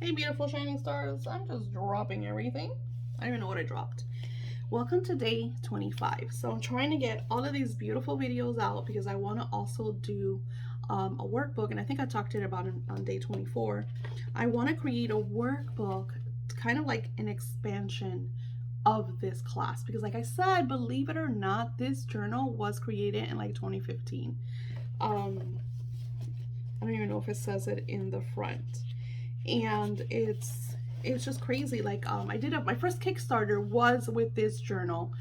Hey, beautiful shining stars. I'm just dropping everything. I don't even know what I dropped. Welcome to day 25. So I'm trying to get all of these beautiful videos out because I want to also do a workbook. And I think I talked to it about it on day 24. I want to create a workbook, kind of like an expansion of this class. Because like I said, believe it or not, this journal was created in like 2015. I don't even know if it says it in the front, and it's just crazy. Like I did my first Kickstarter was with this journal,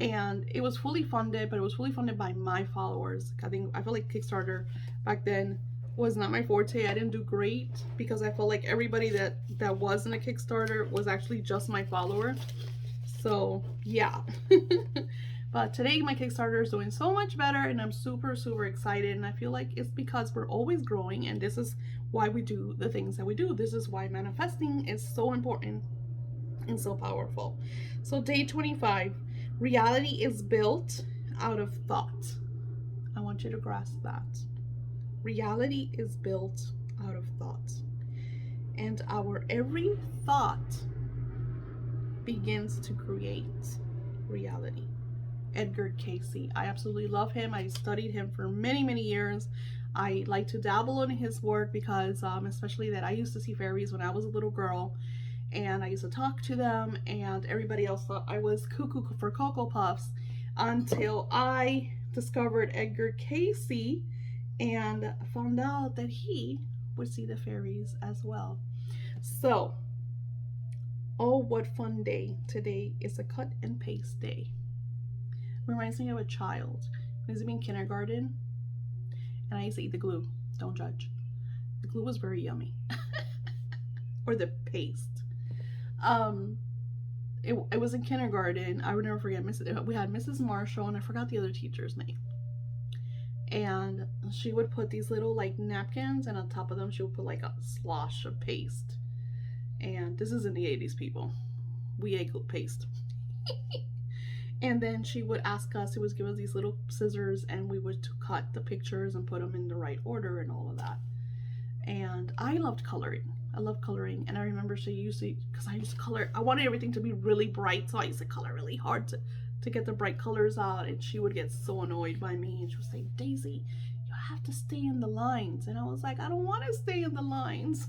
and it was fully funded, but it was fully funded by my followers. I feel like Kickstarter back then was not my forte. I didn't do great because I felt like everybody that was in a Kickstarter was actually just my follower. So yeah. But today my Kickstarter is doing so much better, and I'm super, super excited. And I feel like it's because we're always growing, and this is why we do the things that we do. This is why manifesting is so important and so powerful. So day 25, reality is built out of thought. I want you to grasp that. Reality is built out of thought. And our every thought begins to create reality. Edgar Cayce. I absolutely love him. I studied him for many, many years. I like to dabble in his work because, especially that I used to see fairies when I was a little girl, and I used to talk to them, and everybody else thought I was cuckoo for Cocoa Puffs until I discovered Edgar Cayce and found out that he would see the fairies as well. So, oh, what fun day. Today is a cut and paste day. Reminds me of a child. I used to be in kindergarten, and I used to eat the glue. Don't judge. The glue was very yummy. Or the paste. It was in kindergarten. I would never forget. We had Mrs. Marshall, and I forgot the other teacher's name. And she would put these little like napkins, and on top of them she would put like a slosh of paste. And this is in the 80s, people. We ate paste. And then she would ask us, she would give us these little scissors, and we would cut the pictures and put them in the right order and all of that. And I loved coloring. I love coloring. And I remember she used to, because I used to color, I wanted everything to be really bright, so I used to color really hard to get the bright colors out. And she would get so annoyed by me, and she would say, Daisy, you have to stay in the lines. And I was like, I don't want to stay in the lines.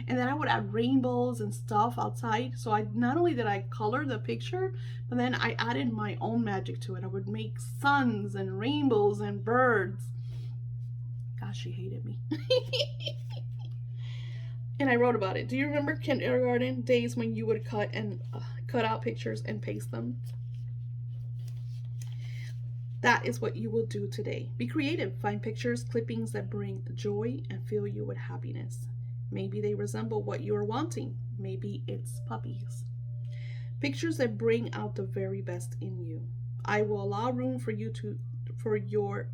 And then I would add rainbows and stuff outside. So I not only did I color the picture, but then I added my own magic to it. I would make suns and rainbows and birds. Gosh, she hated me. And I wrote about it. Do you remember kindergarten days when you would cut out pictures and paste them? That is what you will do today. Be creative. Find pictures, clippings that bring joy and fill you with happiness. Maybe they resemble what you are wanting. Maybe it's puppies. Pictures that bring out the very best in you. I will allow room for your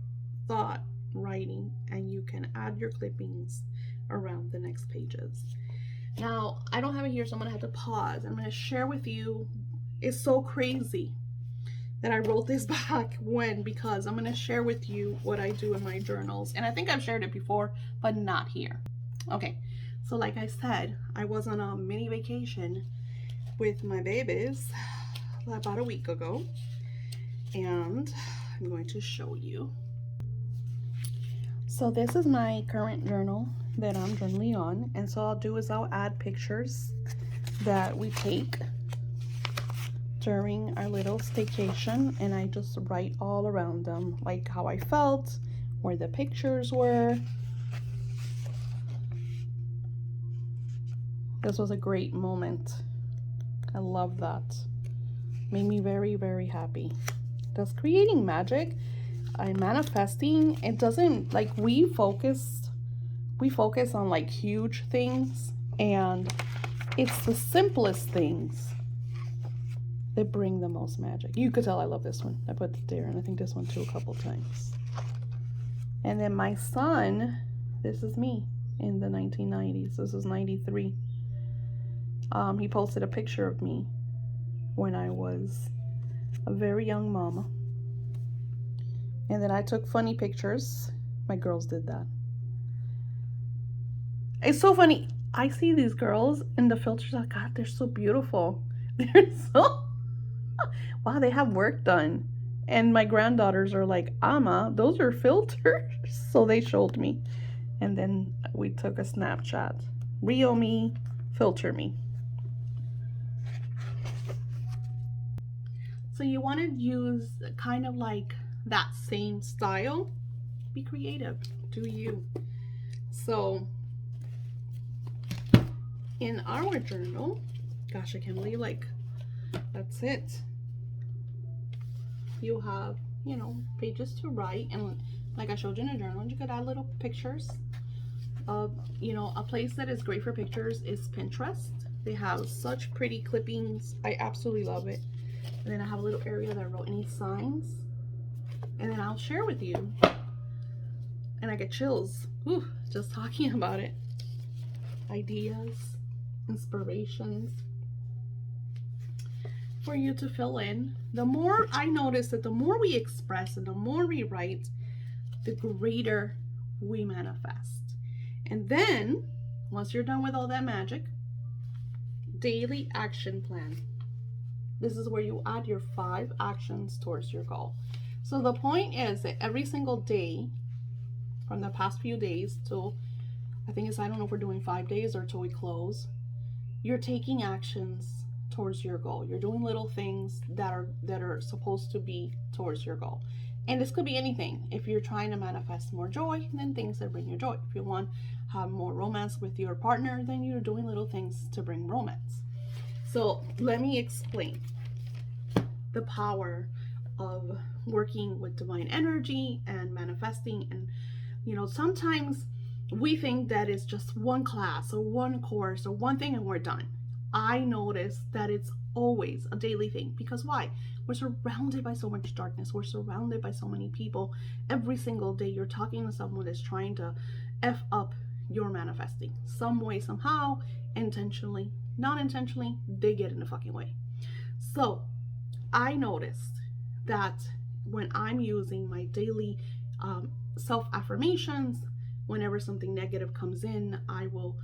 thought writing, and you can add your clippings around the next pages. Now, I don't have it here, so I'm going to have to pause. I'm going to share with you. It's so crazy that I wrote this back when, because I'm going to share with you what I do in my journals. And I think I've shared it before, but not here. Okay. So like I said, I was on a mini vacation with my babies about a week ago, and I'm going to show you. So this is my current journal that I'm journaling on, and so I'll do is I'll add pictures that we take during our little staycation, and I just write all around them, like how I felt, where the pictures were. This was a great moment. I love that. Made me very, very happy. Does creating magic and manifesting, it doesn't, like, we focus on like huge things, and it's the simplest things that bring the most magic. You could tell I love this one. I put it there, and I think this one too a couple times. And then my son, this is me in the 1990s. This is 93. He posted a picture of me when I was a very young mama. And then I took funny pictures. My girls did that. It's so funny. I see these girls and the filters, oh God, they're so beautiful. They're so, wow, they have work done. And my granddaughters are like, Ama, those are filters. So they showed me. And then we took a Snapchat. Real me, filter me. So you want to use kind of like that same style. Be creative. Do you. So in our journal, gosh, I can't believe, like, that's it. You have, you know, pages to write, and like I showed you in the journal, you could add little pictures. You know, a place that is great for pictures is Pinterest. They have such pretty clippings. I absolutely love it. And then I have a little area that I wrote any signs, and then I'll share with you. And I get chills, whew, just talking about it. Ideas, inspirations for you to fill in. The more I notice that the more we express and the more we write, the greater we manifest. And then once you're done with all that magic, daily action plan. This is where you add your 5 actions towards your goal. So the point is that every single day from the past few days till, I think it's, I don't know if we're doing 5 days or till we close, you're taking actions towards your goal. You're doing little things that are supposed to be towards your goal. And this could be anything. If you're trying to manifest more joy, then things that bring you joy. If you want to have more romance with your partner, then you're doing little things to bring romance. So let me explain the power of working with divine energy and manifesting. And you know, sometimes we think that it's just one class or one course or one thing and we're done. I notice that it's always a daily thing. Because why? We're surrounded by so much darkness. We're surrounded by so many people. Every single day you're talking to someone that's trying to F up your manifesting. Some way, somehow, intentionally, not intentionally, they get in the fucking way. So I noticed that when I'm using my daily self-affirmations, whenever something negative comes in, I will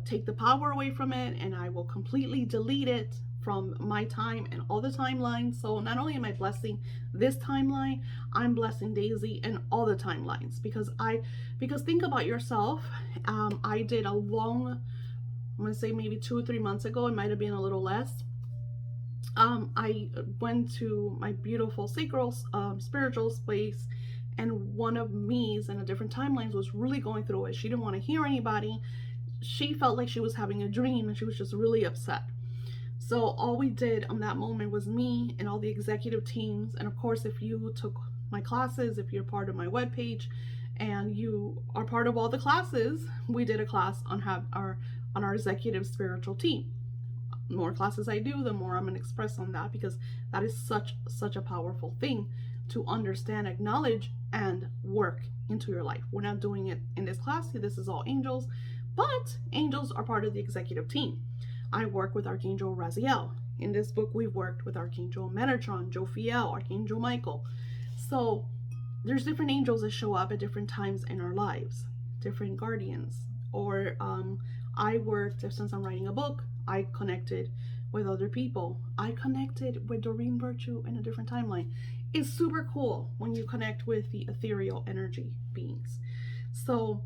take the power away from it, and I will completely delete it from my time and all the timelines. So not only am I blessing this timeline, I'm blessing Daisy and all the timelines. Because think about yourself. I did a long, I'm gonna say maybe 2 or 3 months ago, it might have been a little less. I went to my beautiful sacral spiritual space, and one of me's in a different timelines was really going through it. She didn't want to hear anybody. She felt like she was having a dream, and she was just really upset. So all we did on that moment was me and all the executive teams. And of course, if you took my classes, if you're part of my webpage and you are part of all the classes, we did a class on our executive spiritual team. The more classes I do, the more I'm going to express on that, because that is such a powerful thing to understand, acknowledge, and work into your life. We're not doing it in this class. This is all angels, but angels are part of the executive team. I work with Archangel Raziel. In this book, we've worked with Archangel Metatron, Jophiel, Archangel Michael. So there's different angels that show up at different times in our lives, different guardians. Or I worked, since I'm writing a book, I connected with other people. I connected with Doreen Virtue in a different timeline. It's super cool when you connect with the ethereal energy beings. So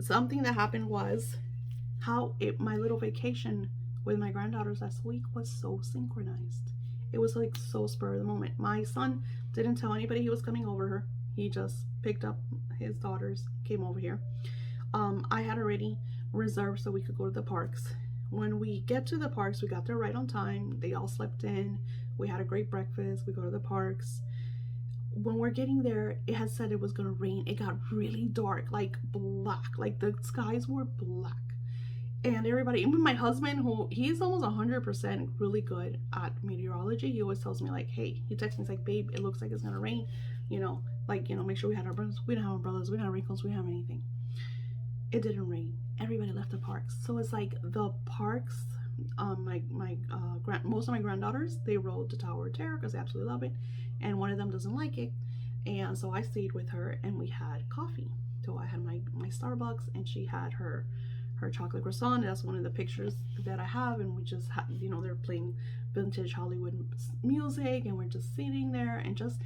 something that happened was my little vacation with my granddaughters last week was so synchronized. It was like so spur of the moment. My son didn't tell anybody he was coming over here. He just picked up his daughters, came over here. I had already reserved so we could go to the parks. When we get to the parks, we got there right on time. They all slept in. We had a great breakfast. We go to the parks. When we're getting there, it had said it was going to rain. It got really dark, like black. Like the skies were black. And everybody, even my husband, who he's almost 100% really good at meteorology, he always tells me, like, hey, he texts me, he's like, babe, it looks like it's going to rain. Make sure we had our umbrellas. We didn't have umbrellas. We didn't have raincoats. We didn't have anything. It didn't rain. Everybody left the parks. So it's like the parks, most of my granddaughters, they rode the Tower of Terror because they absolutely love it. And one of them doesn't like it. And so I stayed with her and we had coffee. So I had my Starbucks and she had her her chocolate croissant. That's one of the pictures that I have, and we just they're playing vintage Hollywood music, and we're just sitting there and just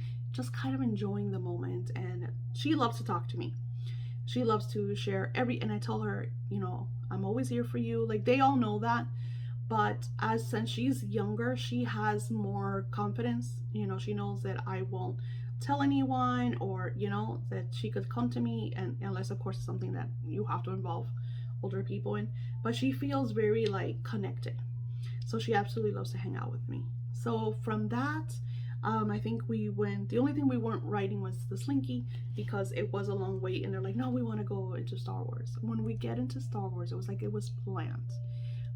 kind of enjoying the moment. And she loves to talk to me. She loves to share and I tell her, I'm always here for you. Like, they all know that. But since she's younger, she has more confidence. She knows that I won't tell anyone, or that she could come to me, and unless of course it's something that you have to involve older people in. But she feels very like connected, so she absolutely loves to hang out with me. So from that, I think we went. The only thing we weren't riding was the Slinky, because it was a long wait, and they're like, no, we want to go into Star Wars. When we get into Star Wars, it was like it was planned.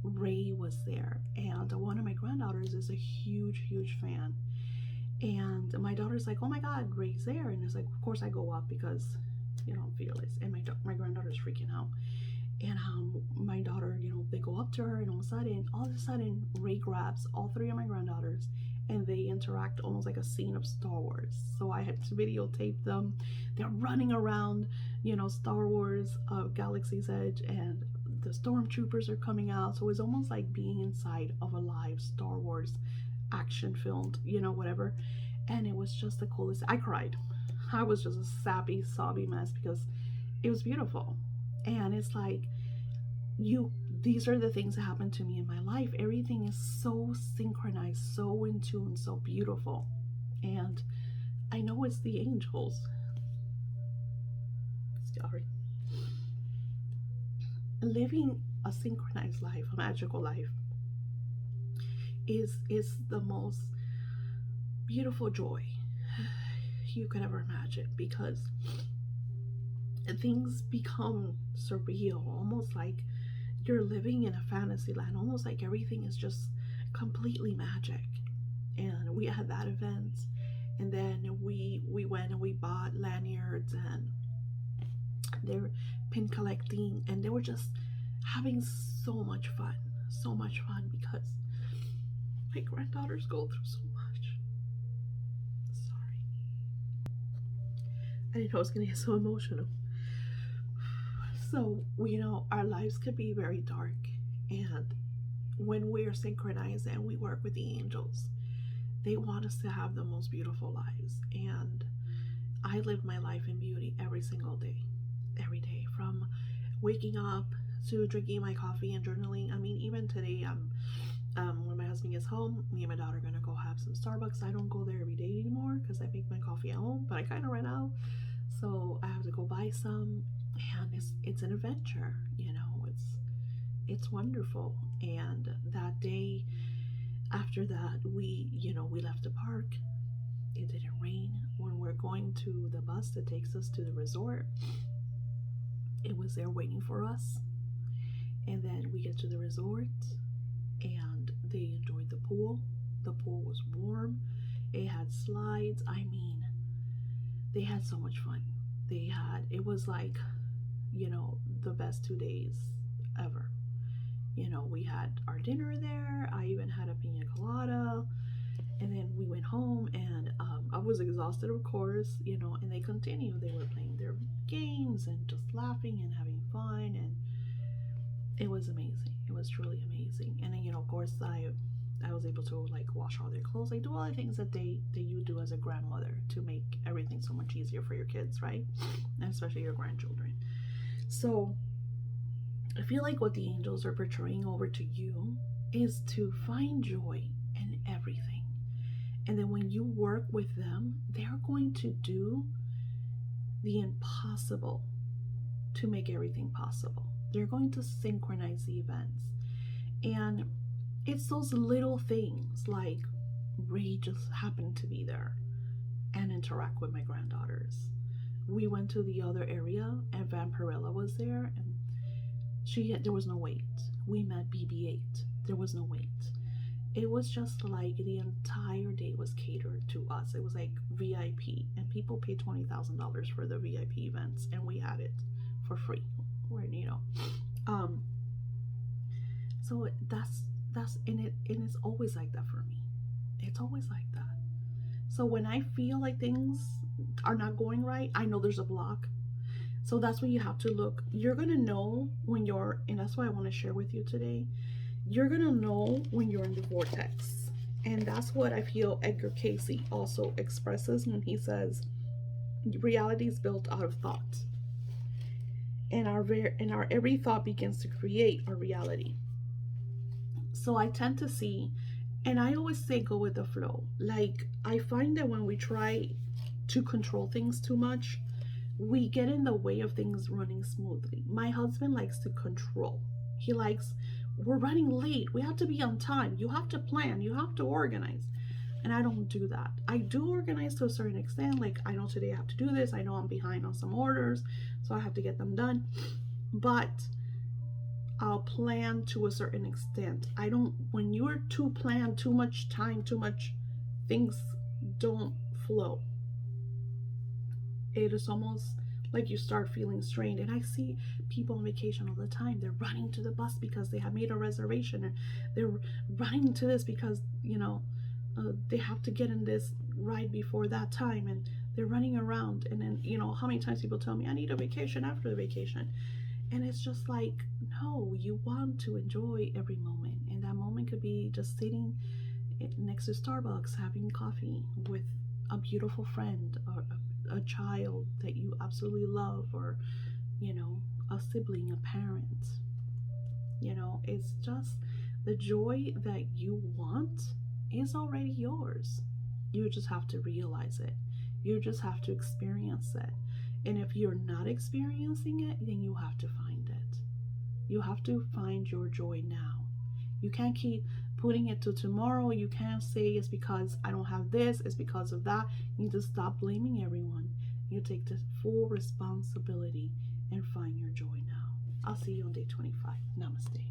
Rey was there, and one of my granddaughters is a huge fan. And my daughter's like, oh my god, Rey's there. And it's like, of course I go up, because I'm fearless, and my granddaughter's freaking out. And my daughter, they go up to her, and all of a sudden Rey grabs all three of my granddaughters, and they interact almost like a scene of Star Wars. So I had to videotape them. They're running around, Star Wars, Galaxy's Edge, and the stormtroopers are coming out. So it's almost like being inside of a live Star Wars action filmed, whatever. And it was just the coolest. I cried. I was just a sappy, sobby mess, because it was beautiful. And it's like, these are the things that happen to me in my life. Everything is so synchronized, so in tune, so beautiful. And I know it's the angels. Sorry. Living a synchronized life, a magical life, is the most beautiful joy you could ever imagine, because things become surreal, almost like you're living in a fantasy land, almost like everything is just completely magic. And we had that event, and then we went and we bought lanyards, and they're pin collecting, and they were just having so much fun, because my granddaughters go through so much. Sorry, I didn't know I was gonna get so emotional. So, our lives could be very dark, and when we're synchronized and we work with the angels, they want us to have the most beautiful lives. And I live my life in beauty every single day, from waking up to drinking my coffee and journaling. I mean, even today, when my husband gets home, me and my daughter are gonna go have some Starbucks. I don't go there every day anymore, because I make my coffee at home, but I kind of ran out, so I have to go buy some. And it's an adventure, it's wonderful. And that day after that, we left the park. It didn't rain. When we're going to the bus that takes us to the resort, it was there waiting for us. And then we get to the resort, and they enjoyed the pool. The pool was warm. It had slides. I mean, they had so much fun. It was like, the best 2 days ever. We had our dinner there. I even had a pina colada, and then we went home, and I was exhausted, of course, and they continued. They were playing their games and just laughing and having fun, and it was amazing. It was truly amazing. And then, of course, I was able to like wash all their clothes, like do all the things that you do as a grandmother to make everything so much easier for your kids, right? And especially your grandchildren. So I feel like what the angels are portraying over to you is to find joy in everything. And then when you work with them, they're going to do the impossible to make everything possible. They're going to synchronize the events. And it's those little things, like Rey just happened to be there and interact with my granddaughters. We went to the other area, and Vampirella was there, and there was no wait. We met BB-8. There was no wait. It was just like the entire day was catered to us. It was like VIP, and people pay $20,000 for the VIP events, and we had it for free. So that's and it's always like that for me. It's always like that. So when I feel like things are not going right, I know there's a block. So that's what you have to look. You're going to know when you're, and that's what I want to share with you today. You're going to know when you're in the vortex. And that's what I feel Edgar Cayce also expresses when he says reality is built out of thought. And our every thought begins to create our reality. So I tend to see, and I always say go with the flow. Like, I find that when we try to control things too much, we get in the way of things running smoothly. My husband likes to control. He likes, we're running late. We have to be on time. You have to plan. You have to organize. And I don't do that. I do organize to a certain extent. Like, I know today I have to do this. I know I'm behind on some orders, so I have to get them done. But I'll plan to a certain extent. I don't, when you're too planned, too much time, too much, things don't flow. It is almost like you start feeling strained. And I see people on vacation all the time. They're running to the bus because they have made a reservation, and they're running to this because, they have to get in this ride before that time, and they're running around. And then, how many times people tell me I need a vacation after the vacation. And it's just like, no, you want to enjoy every moment. And that moment could be just sitting next to Starbucks having coffee with a beautiful friend, or a child that you absolutely love, or a sibling, a parent. It's just the joy that you want is already yours. You just have to realize it. You just have to experience it. And if you're not experiencing it, then you have to find it. You have to find your joy now. You can't keep putting it to tomorrow. You can't say it's because I don't have this, it's because of that. You need to stop blaming everyone. You take the full responsibility and find your joy now. I'll see you on day 25. Namaste.